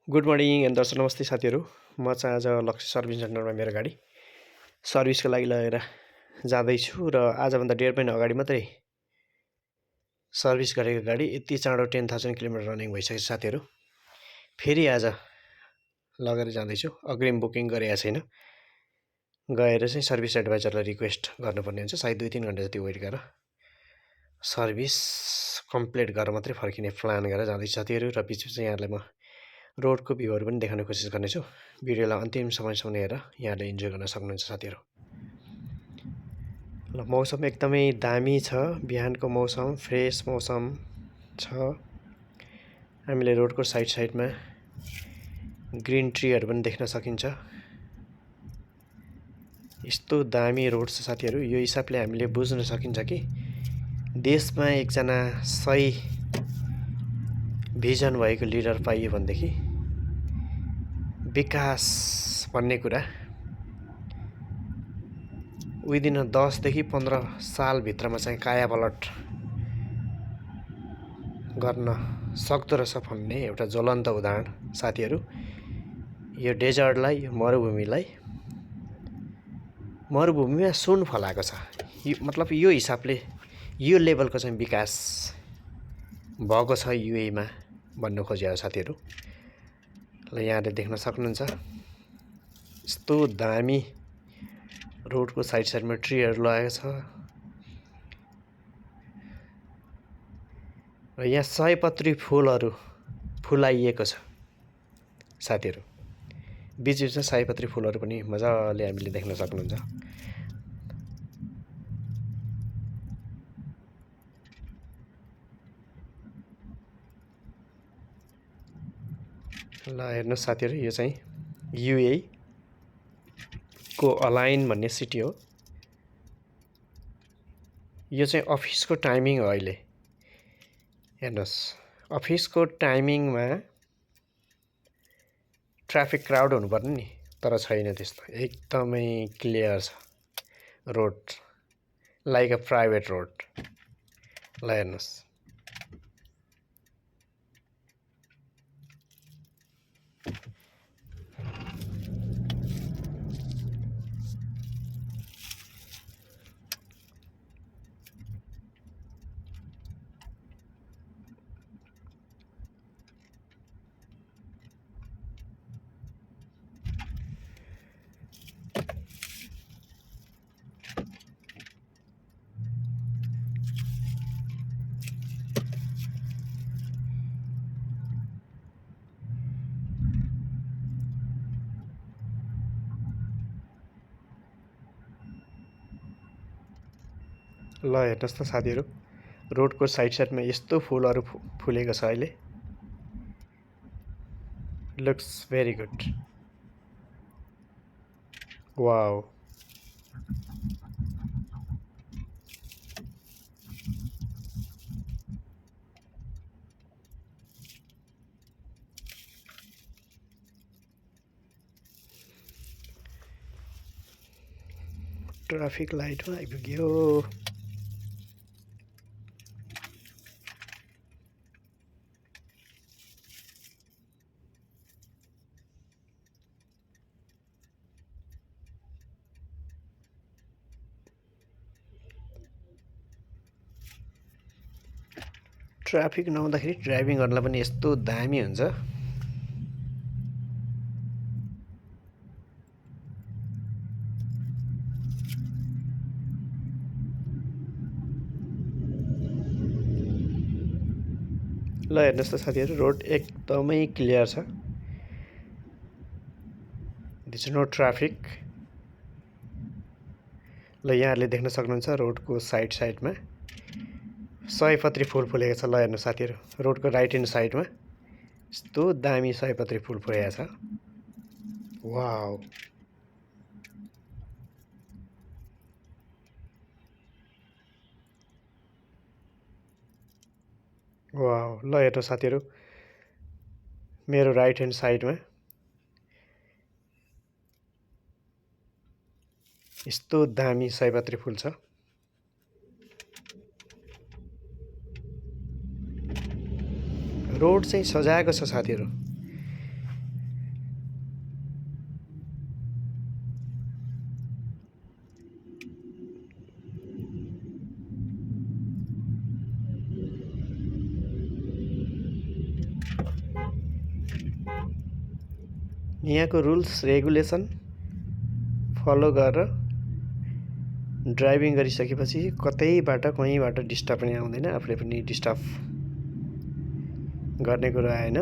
Good morning and दर्शक नमस्ते साथीहरू। म चाहिँ आज लक्ष्य सर्भिस सेन्टरमा मेरो गाडी सर्भिसको लागि लगेर जाँदैछु र आजभन्दा 1.5 महिना अगाडि मात्रै सर्भिस गरेको गाडी यति चाँडो 10,000 किलोमिटर रनिङ भइसकेको छ साथीहरू। फेरि आज लगेर जाँदैछु। अग्रिम बुकिङ गरेको छैन। गएर चाहिँ सर्भिस एडभाइजरलाई रिक्वेस्ट गर्नुपर्ने हुन्छ। सायद 2-3 घन्टा जति वेट गरेर सर्भिस कम्प्लिट गरेर मात्रै फर्किने प्लान गरेर जाँदैछु साथीहरू। र बिचमा यहाँलाई म रोडको भ्यूहरू पनि देखाउने कोसिस गर्नेछु। भिडियोलाई अन्तिम समयसम्म हेरेर यहाँले इन्जोय गर्न सक्नुहुन्छ साथीहरू। ल मौसम एकदमै दामी छ। बिहानको मौसम फ्रेस मौसम छ। हामीले रोडको साइडमा ग्रिन ट्रीहरू पनि देख्न सकिन्छ। यस्तो दामी रोड छ साथीहरू। यो हिसाबले हामीले बुझ्न सकिन्छ कि देशमा एकजना सही भिजन भएको लिडर पाइयो भनेदेखि विकास भन्ने कुरा विदिन 10 देखि 15 सालभित्रमा चाहिँ कायापलट गर्न सक्दो रहेछ भन्ने एउटा ज्वलन्त उदाहरण साथीहरू। यो डेजर्टलाई, यो मरुभूमिमा सुन फलाएको छ। मतलब यो हिसाबले यो लेभलको चाहिँ विकास भएको छ युएमा भन्नु खोजेको साथीहरू। ल यहाँले देख्न सक्नुहुन्छ यस्तो दामी रोडको साइडमा ट्रीहरू लगाएको छ। र यहाँ सयपत्री फुलहरू फुलाइएको छ साथीहरू। बिचबिचमा सयपत्री फुलहरू पनि मजाले हामीले देख्न सक्नुहुन्छ। ल हेर्नुहोस् साथीहरू, यो चाहिँ युए को अलाइन भन्ने सिटी हो। यो चाहिँ अफिसको टाइमिङ हो। अहिले हेर्नुहोस्, अफिसको टाइमिङमा ट्राफिक क्राउड हुनुपर्ने नि, तर छैन त्यस्तो। एकदमै क्लियर छ road, like a private road. ल हेर्नुहोस्, ल हेर्नुहोस् त साथीहरू, रोडको साइडमा यस्तो फुलहरू फुलेको छ। अहिले looks very good. Wow, traffic लाइटमा आइपुग्यो। ट्राफिक नहुँदाखेरि ड्राइभिङ गर्नलाई पनि यस्तो दामी हुन्छ। ल हेर्नुहोस् त साथीहरू, रोड एकदमै क्लियर छ। This no traffic. ल यहाँहरूले देख्न सक्नुहुन्छ रोडको साइडमा सयपत्री फुल फुलेको छ। ल हेर्नु साथीहरू, रोडको राइट ह्यान्ड साइडमा यस्तो दामी सयपत्री फुल फुलेको छ। Wow, wow. ल हेर्नु साथीहरू, मेरो राइट ह्यान्ड साइडमा यस्तो दामी सयपत्री फुल छ। रोड चाहिँ सजाएको छ साथीहरू। यहाँको रुल्स रेगुलेसन फलो गरेर ड्राइभिङ गरिसकेपछि कतैबाट कहीँबाट डिस्टर्ब पनि आउँदैन, आफूले पनि डिस्टर्ब गर्ने कुरा आएन।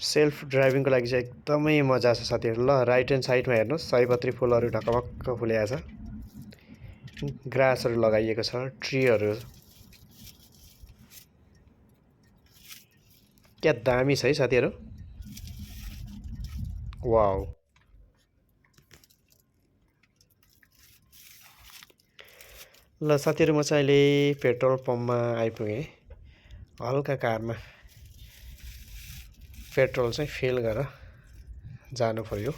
सेल्फ ड्राइभिङको लागि चाहिँ एकदमै मजा छ साथीहरू। ल राइट ह्यान्ड साइडमा हेर्नुहोस्, सयपत्री फुलहरू ढकमक्क फुलेको छ, ग्रासहरू लगाइएको छ, ट्रीहरू क्या दामी छ है साथीहरू। वाउ, ल साथीहरू म चाहिँ अहिले पेट्रोल पम्पमा आइपुगेँ। हल्का कारमा पेट्रोल चाहिँ फिल गरेर जानु पर्यो।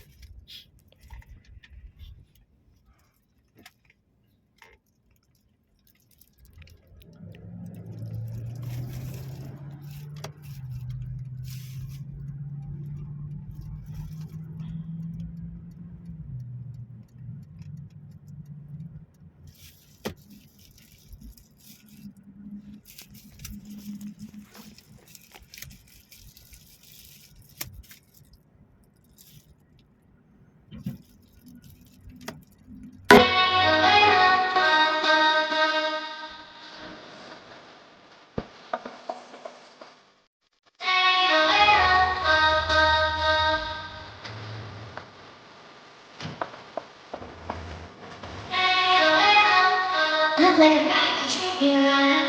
Look like a package you run.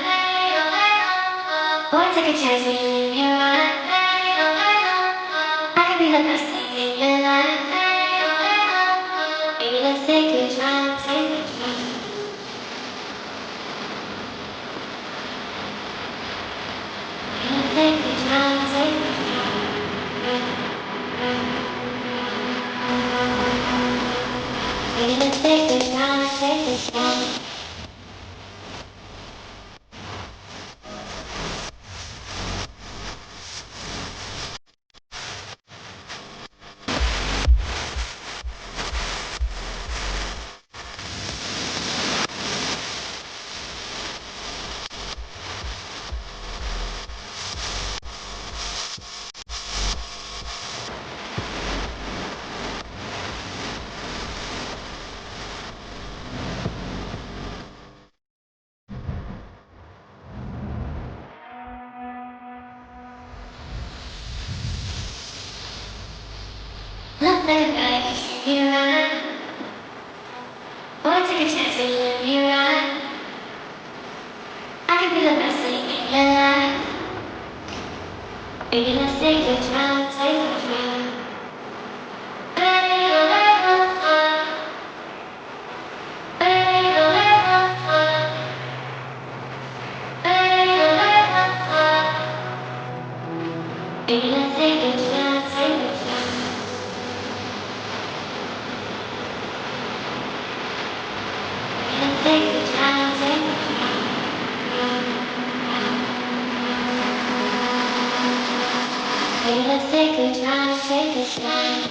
Boy, take a chance when you run. I could be the best thing in your life. Baby, let's take a drive, take a drive. Let's take a drive, take a drive. Baby, let's take a drive, take a drive. Look like a package you run. Boy, take a chance when you run. I could be the best thing in your life. Baby, let's take a drive, take a drive. Baby, let's take a drive, take a drive. Let's take a drive, take a drive. Baby, let's take a drive, take a drive.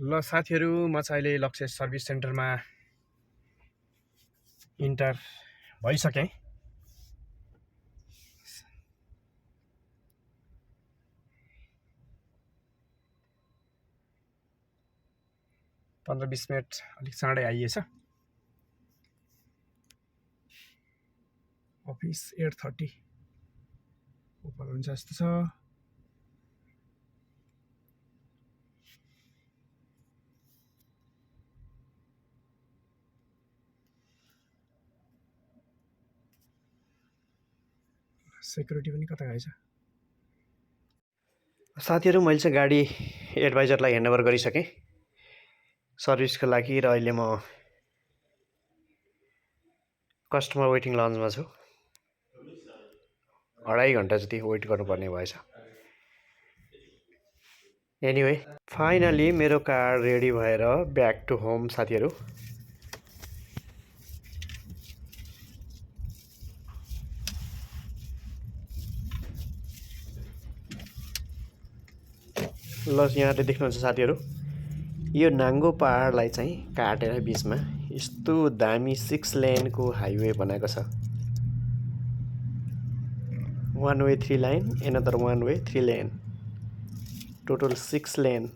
ल साथीहरू, म चाहिँ अहिले लक्ष्य service सेन्टरमा enter भइसकेँ। पन्ध्र 20 minute अलिक चाँडै आइएछ। अफिस 8:30 ओपन हुन्छ जस्तो छ। सेक्युरिटी पनि कता गएछ। साथीहरू, मैले चाहिँ गाडी एडभाइजरलाई ह्यान्डओभर गरिसकेँ सर्भिसको लागि, र अहिले म कस्टमर वेटिङ लन्जमा छु। 2.5 घन्टा जति वेट गर्नुपर्ने भएछ। एनिवे, फाइनली मेरो कार रेडी भएर ब्याक टु होम साथीहरू। ल यहाँले देख्नुहुन्छ साथीहरू, यो नाङ्गो पहाडलाई चाहिँ काटेर बिचमा यस्तो दामी 6 लेनको हाइवे बनाएको छ। 1 way 3 line, another 1 way 3 lane, total 6 lane.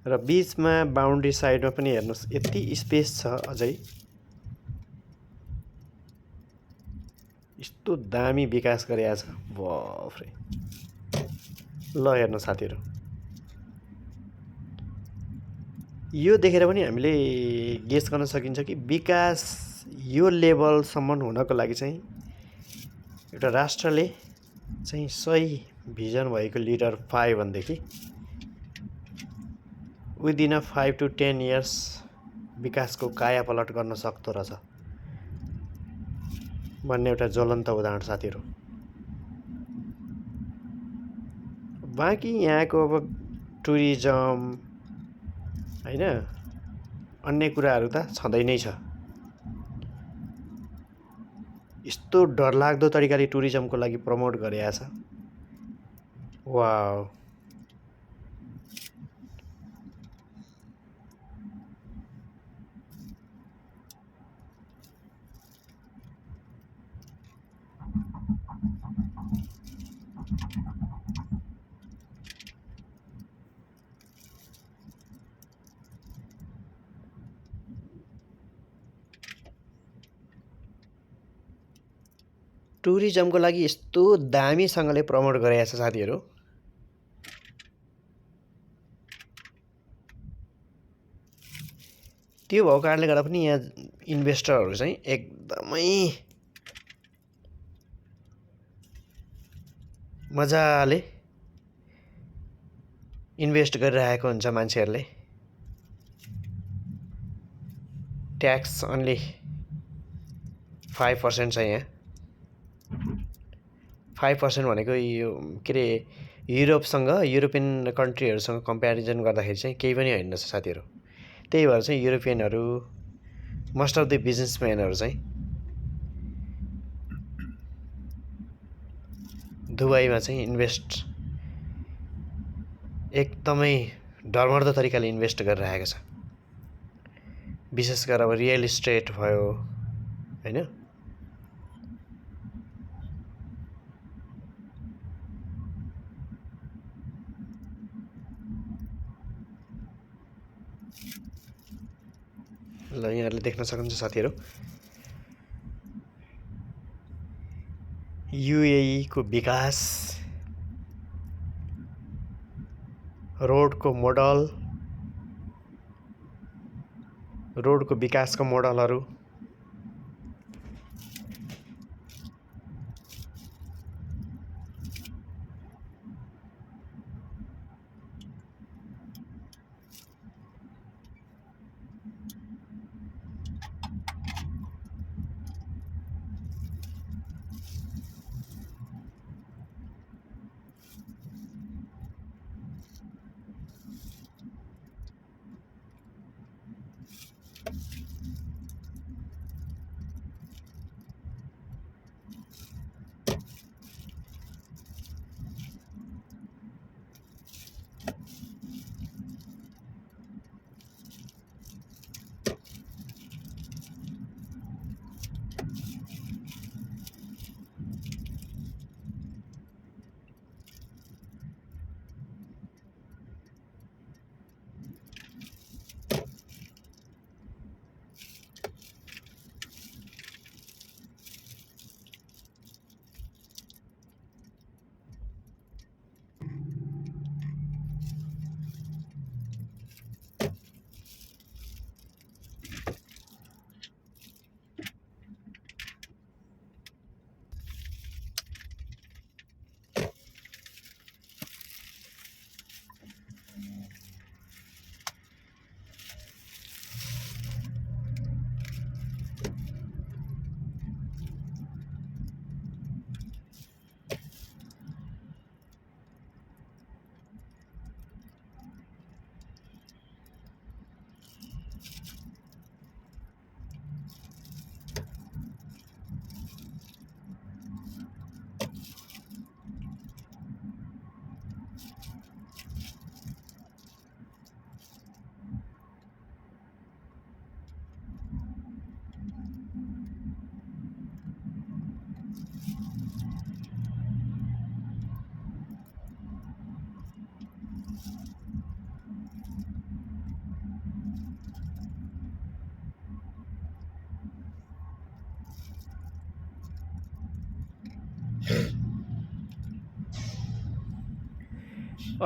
र बिचमा बााउन्ड्री साइडमा पनि हेर्नुहोस्, यति स्पेस छ अझै। यस्तो दामी विकास गरिएको छ, बाफरे। ल हेर्नु साथीहरू, यो देखेर पनि हामीले गेस गर्न सकिन्छ कि विकास यो लेभलसम्म हुनको लागि चाहिँ एउटा राष्ट्रले चाहिँ सही भिजन भएको लिडर पायो भनेदेखि विदिन 5 to 10 इयर्स विकासको कायापलट गर्न सक्दो रहेछ भन्ने एउटा ज्वलन्त उदाहरण साथीहरू। बाँकी यहाँको अब टुरिज्म हैन, अन्य कुराहरू त छँदै नै छ। यस्तो डरलाग्दो तरिकाले टुरिज्मको लागि प्रमोट गरेको छ। वाउ। टुरिज्मको लागि यस्तो दामीसँगले प्रमोट गरेको छ साथीहरू। त्यो भएको कारणले गर्दा पनि यहाँ इन्भेस्टरहरू चाहिँ एकदमै मजाले इन्भेस्ट गरिरहेको हुन्छ मान्छेहरूले। ट्याक्स अन्ली 5% छ यहाँ। 5% भनेको यो के अरे युरोपसँग, युरोपियन कन्ट्रीहरूसँग कम्पेरिजन गर्दाखेरि चाहिँ केही पनि होइन साथीहरू। त्यही भएर चाहिँ युरोपियनहरू, मोस्ट अफ द बिजनेसम्यानहरू चाहिँ दुबईमा चाहिँ इन्भेस्ट एकदमै डरमर्दो तरिकाले इन्भेस्ट गरिरहेको छ। विशेष गरेर अब रियल इस्टेट भयो हैन, ल यहाँहरूले देख्न सक्नुहुन्छ साथीहरू, युएई को विकास, रोडको मोडल, रोडको विकासको मोडलहरू,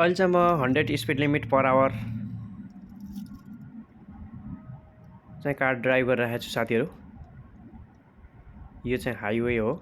अहिले चाहिँ म 100 स्पिड लिमिट पर आवर चाहिँ कार ड्राइभ गरिरहेको छु साथीहरू। यो चाहिँ हाइवे हो।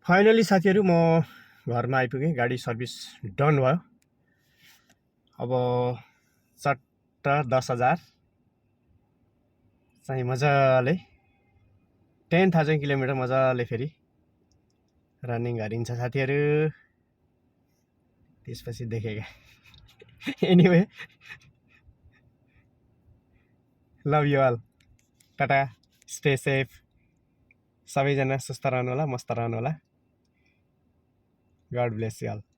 फाइनली साथीहरू म घरमा आइपुगेँ। गाडी सर्भिस डन भयो। अब सट्टा 10,000 चाहिँ मजाले 10,000 किलोमिटर मजाले फेरि रनिङ गरिन्छ साथीहरू। त्यसपछि देखेगा। Anyway love you all. Tata, stay safe. सबैजना सुस्त रहनु होला, मस्त रहनु होला। God bless you all.